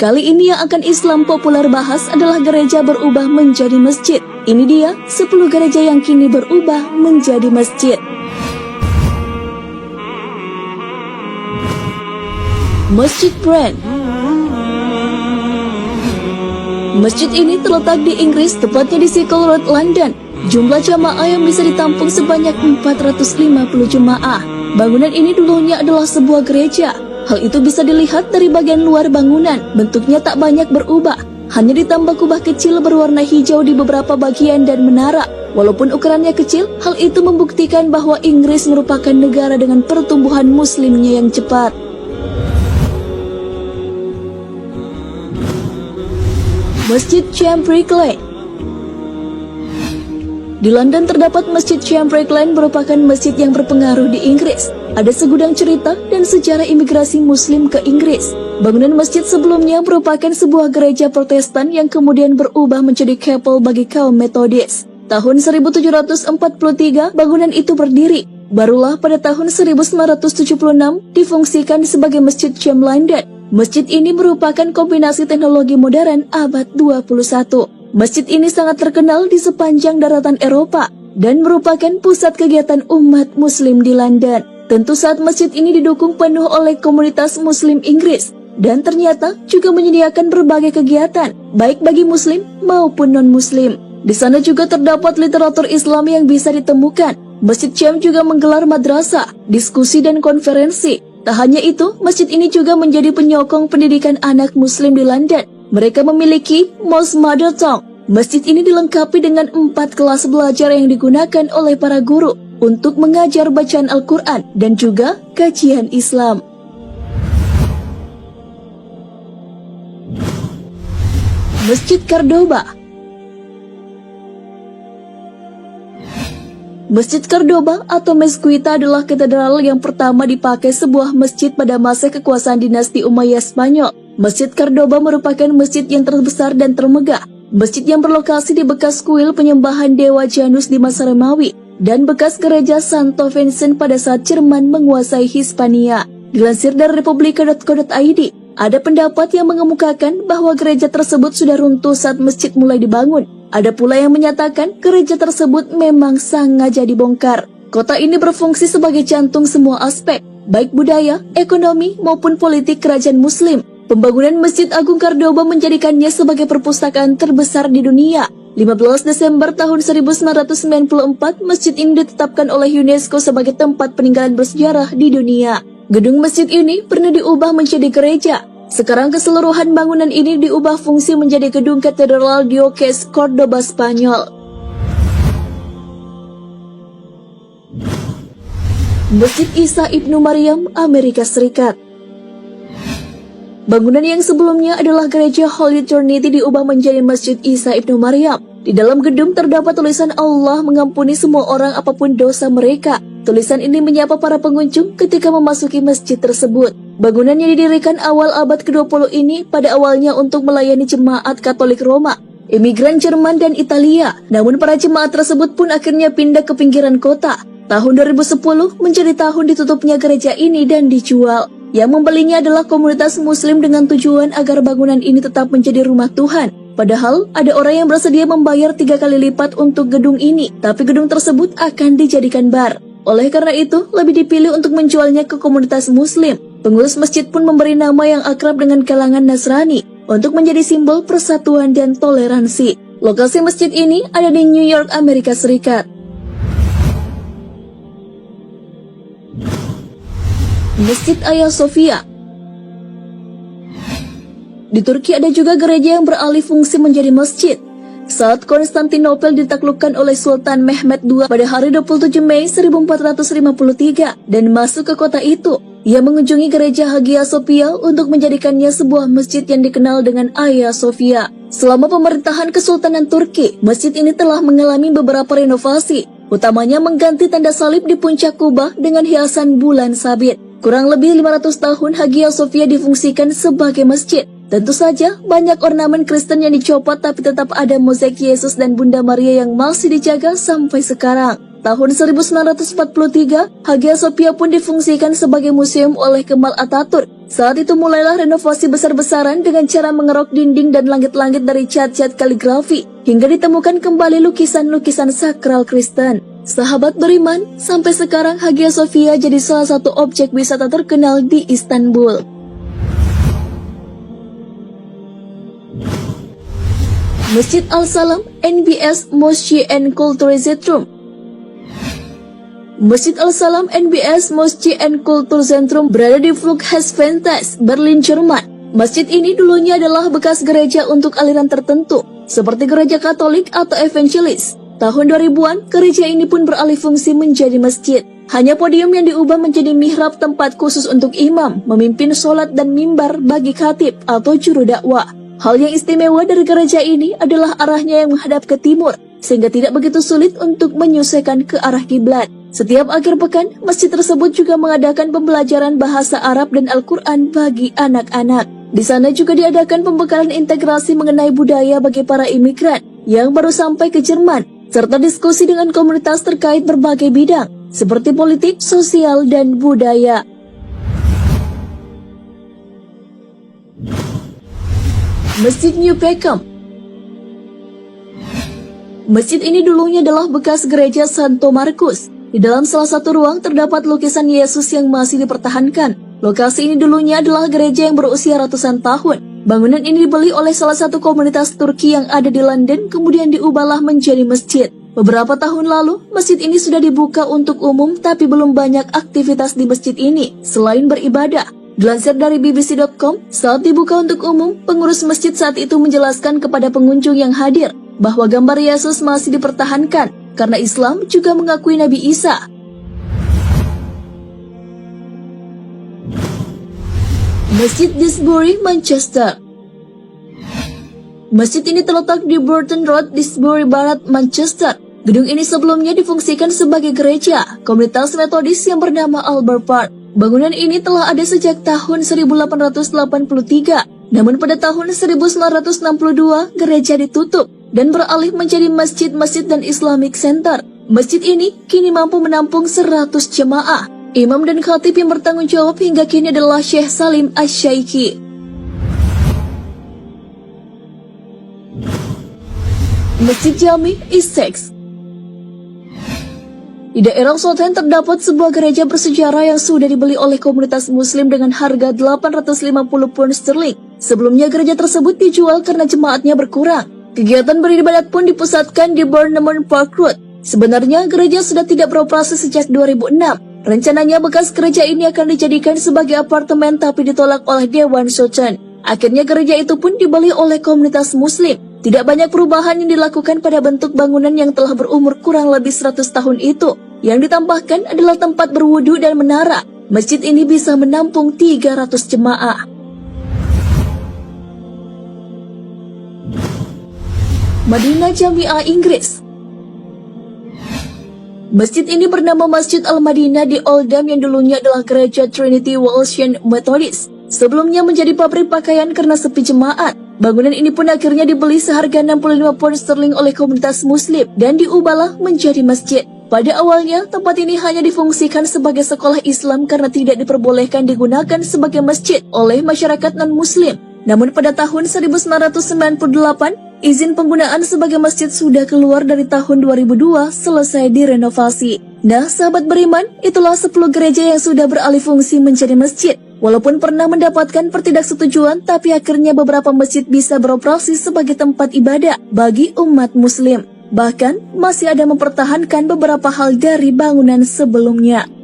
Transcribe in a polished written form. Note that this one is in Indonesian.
Kali ini yang akan Islam populer bahas adalah gereja berubah menjadi masjid. Ini dia 10 gereja yang kini berubah menjadi masjid. Masjid Brand. Masjid ini terletak di Inggris, tepatnya di Sickle Road, London. Jumlah jamaah yang bisa ditampung sebanyak 450 jemaah. Bangunan ini dulunya adalah sebuah gereja. Hal itu bisa dilihat dari bagian luar bangunan. Bentuknya tak banyak berubah, hanya ditambah kubah kecil berwarna hijau di beberapa bagian dan menara. Walaupun ukurannya kecil, hal itu membuktikan bahwa Inggris merupakan negara dengan pertumbuhan muslimnya yang cepat. Masjid Chamberlain Lane. Di London terdapat Masjid Chamberlain Lane merupakan masjid yang berpengaruh di Inggris. Ada segudang cerita dan sejarah imigrasi Muslim ke Inggris. Bangunan masjid sebelumnya merupakan sebuah gereja Protestan yang kemudian berubah menjadi chapel bagi kaum Metodis. Tahun 1743 bangunan itu berdiri. Barulah pada tahun 1976 difungsikan sebagai Masjid Chamberlain London. Masjid ini merupakan kombinasi teknologi modern abad 21. Masjid ini sangat terkenal di sepanjang daratan Eropa dan merupakan pusat kegiatan umat Muslim di London. Tentu saat masjid ini didukung penuh oleh komunitas Muslim Inggris dan ternyata juga menyediakan berbagai kegiatan baik bagi Muslim maupun non-Muslim. Di sana juga terdapat literatur Islam yang bisa ditemukan. Masjid Cham juga menggelar madrasah, diskusi dan konferensi. Tak hanya itu, masjid ini juga menjadi penyokong pendidikan anak Muslim di London. Mereka memiliki Mosque Mother Tongue. Masjid ini dilengkapi dengan 4 kelas belajar yang digunakan oleh para guru untuk mengajar bacaan Al-Quran dan juga kajian Islam. Masjid Cordoba. Masjid Cordoba atau Mezquita adalah katedral yang pertama dipakai sebuah masjid pada masa kekuasaan dinasti Umayyah Spanyol. Masjid Cordoba merupakan masjid yang terbesar dan termegah. Masjid yang berlokasi di bekas kuil penyembahan Dewa Janus di masa Romawi dan bekas gereja Santo Vincent pada saat Jerman menguasai Hispania. Dilansir dari republika.co.id, ada pendapat yang mengemukakan bahwa gereja tersebut sudah runtuh saat masjid mulai dibangun. Ada pula yang menyatakan gereja tersebut memang sengaja dibongkar. Kota ini berfungsi sebagai jantung semua aspek, baik budaya, ekonomi, maupun politik kerajaan Muslim. Pembangunan Masjid Agung Cordoba menjadikannya sebagai perpustakaan terbesar di dunia. 15 Desember tahun 1994, masjid ini ditetapkan oleh UNESCO sebagai tempat peninggalan bersejarah di dunia. Gedung masjid ini pernah diubah menjadi gereja. Sekarang keseluruhan bangunan ini diubah fungsi menjadi gedung Katedral Diocese Cordoba, Spanyol. Masjid Isa Ibnu Maryam, Amerika Serikat. Bangunan yang sebelumnya adalah gereja Holy Trinity diubah menjadi Masjid Isa Ibnu Maryam. Di dalam gedung terdapat tulisan Allah mengampuni semua orang apapun dosa mereka. Tulisan ini menyapa para pengunjung ketika memasuki masjid tersebut. Bangunan yang didirikan awal abad ke-20 ini pada awalnya untuk melayani jemaat Katolik Roma, imigran Jerman dan Italia. Namun para jemaat tersebut pun akhirnya pindah ke pinggiran kota. Tahun 2010 menjadi tahun ditutupnya gereja ini dan dijual. Yang membelinya adalah komunitas Muslim dengan tujuan agar bangunan ini tetap menjadi rumah Tuhan. Padahal ada orang yang bersedia membayar 3 kali lipat untuk gedung ini, tapi gedung tersebut akan dijadikan bar. Oleh karena itu, lebih dipilih untuk menjualnya ke komunitas Muslim. Pengurus masjid pun memberi nama yang akrab dengan kalangan Nasrani untuk menjadi simbol persatuan dan toleransi. Lokasi masjid ini ada di New York, Amerika Serikat. Masjid Hagia Sophia. Di Turki ada juga gereja yang beralih fungsi menjadi masjid. Saat Konstantinopel ditaklukkan oleh Sultan Mehmed II pada hari 27 Mei 1453 dan masuk ke kota itu, ia mengunjungi gereja Hagia Sophia untuk menjadikannya sebuah masjid yang dikenal dengan Hagia Sophia. Selama pemerintahan Kesultanan Turki, masjid ini telah mengalami beberapa renovasi, utamanya mengganti tanda salib di puncak kubah dengan hiasan bulan sabit. Kurang lebih 500 tahun Hagia Sophia difungsikan sebagai masjid. Tentu saja banyak ornamen Kristen yang dicopot, tapi tetap ada mozaik Yesus dan Bunda Maria yang masih dijaga sampai sekarang. Tahun 1943, Hagia Sophia pun difungsikan sebagai museum oleh Kemal Atatürk. Saat itu mulailah renovasi besar-besaran dengan cara mengerok dinding dan langit-langit dari cat-cat kaligrafi, hingga ditemukan kembali lukisan-lukisan sakral Kristen. Sahabat beriman, sampai sekarang Hagia Sophia jadi salah satu objek wisata terkenal di Istanbul. Masjid Al-Salam, NBS Mosque and Culture Zentrum. Masjid Al-Salam NBS Mosque and Culture Zentrum berada di Flughafen-Tess, Berlin, Jerman. Masjid ini dulunya adalah bekas gereja untuk aliran tertentu, seperti gereja Katolik atau Evangelis. Tahun 2000-an, gereja ini pun beralih fungsi menjadi masjid. Hanya podium yang diubah menjadi mihrab, tempat khusus untuk imam, memimpin sholat, dan mimbar bagi khatib atau juru dakwah. Hal yang istimewa dari gereja ini adalah arahnya yang menghadap ke timur, sehingga tidak begitu sulit untuk menyelesaikan ke arah kiblat. Setiap akhir pekan, masjid tersebut juga mengadakan pembelajaran bahasa Arab dan Al-Quran bagi anak-anak. Di sana juga diadakan pembekalan integrasi mengenai budaya bagi para imigran yang baru sampai ke Jerman, serta diskusi dengan komunitas terkait berbagai bidang, seperti politik, sosial, dan budaya. Masjid New Peckham. Masjid ini dulunya adalah bekas gereja Santo Markus. Di dalam salah satu ruang terdapat lukisan Yesus yang masih dipertahankan. Lokasi ini dulunya adalah gereja yang berusia ratusan tahun. Bangunan ini dibeli oleh salah satu komunitas Turki yang ada di London, kemudian diubahlah menjadi masjid. Beberapa tahun lalu, masjid ini sudah dibuka untuk umum, tapi belum banyak aktivitas di masjid ini selain beribadah. Dilansir dari BBC.com, saat dibuka untuk umum, pengurus masjid saat itu menjelaskan kepada pengunjung yang hadir bahwa gambar Yesus masih dipertahankan karena Islam juga mengakui Nabi Isa. Masjid Disbury, Manchester. Masjid ini terletak di Burton Road, Disbury Barat, Manchester. Gedung ini sebelumnya difungsikan sebagai gereja komunitas Metodis yang bernama Albert Park. Bangunan ini telah ada sejak tahun 1883. Namun pada tahun 1962, gereja ditutup dan beralih menjadi masjid-masjid dan Islamic Center. Masjid ini kini mampu menampung 100 jemaah. Imam dan khatib yang bertanggung jawab hingga kini adalah Syekh Salim Asy-Syaikhi. Masjid Jami, Essex. Di daerah Southampton terdapat sebuah gereja bersejarah yang sudah dibeli oleh komunitas muslim dengan harga 850 pound sterling. Sebelumnya gereja tersebut dijual karena jemaatnya berkurang. Kegiatan beribadat pun dipusatkan di Bournemouth Park Road. Sebenarnya gereja sudah tidak beroperasi sejak 2006. Rencananya bekas gereja ini akan dijadikan sebagai apartemen tapi ditolak oleh Dewan Sultan. Akhirnya gereja itu pun dibeli oleh komunitas muslim. Tidak banyak perubahan yang dilakukan pada bentuk bangunan yang telah berumur kurang lebih 100 tahun itu. Yang ditambahkan adalah tempat berwudu dan menara. Masjid ini bisa menampung 300 jemaah. Madinah Jami'ah, Inggris. Masjid ini bernama Masjid Al-Madinah di Oldham yang dulunya adalah gereja Trinity Wesleyan Methodist. Sebelumnya menjadi pabrik pakaian karena sepi jemaat. Bangunan ini pun akhirnya dibeli seharga 65 pound sterling oleh komunitas muslim dan diubahlah menjadi masjid. Pada awalnya, tempat ini hanya difungsikan sebagai sekolah Islam karena tidak diperbolehkan digunakan sebagai masjid oleh masyarakat non-muslim. Namun pada tahun 1998, izin penggunaan sebagai masjid sudah keluar dari tahun 2002 selesai direnovasi. Nah, sahabat beriman, itulah 10 gereja yang sudah beralih fungsi menjadi masjid. Walaupun pernah mendapatkan pertidaksetujuan, tapi akhirnya beberapa masjid bisa beroperasi sebagai tempat ibadah bagi umat muslim. Bahkan, masih ada mempertahankan beberapa hal dari bangunan sebelumnya.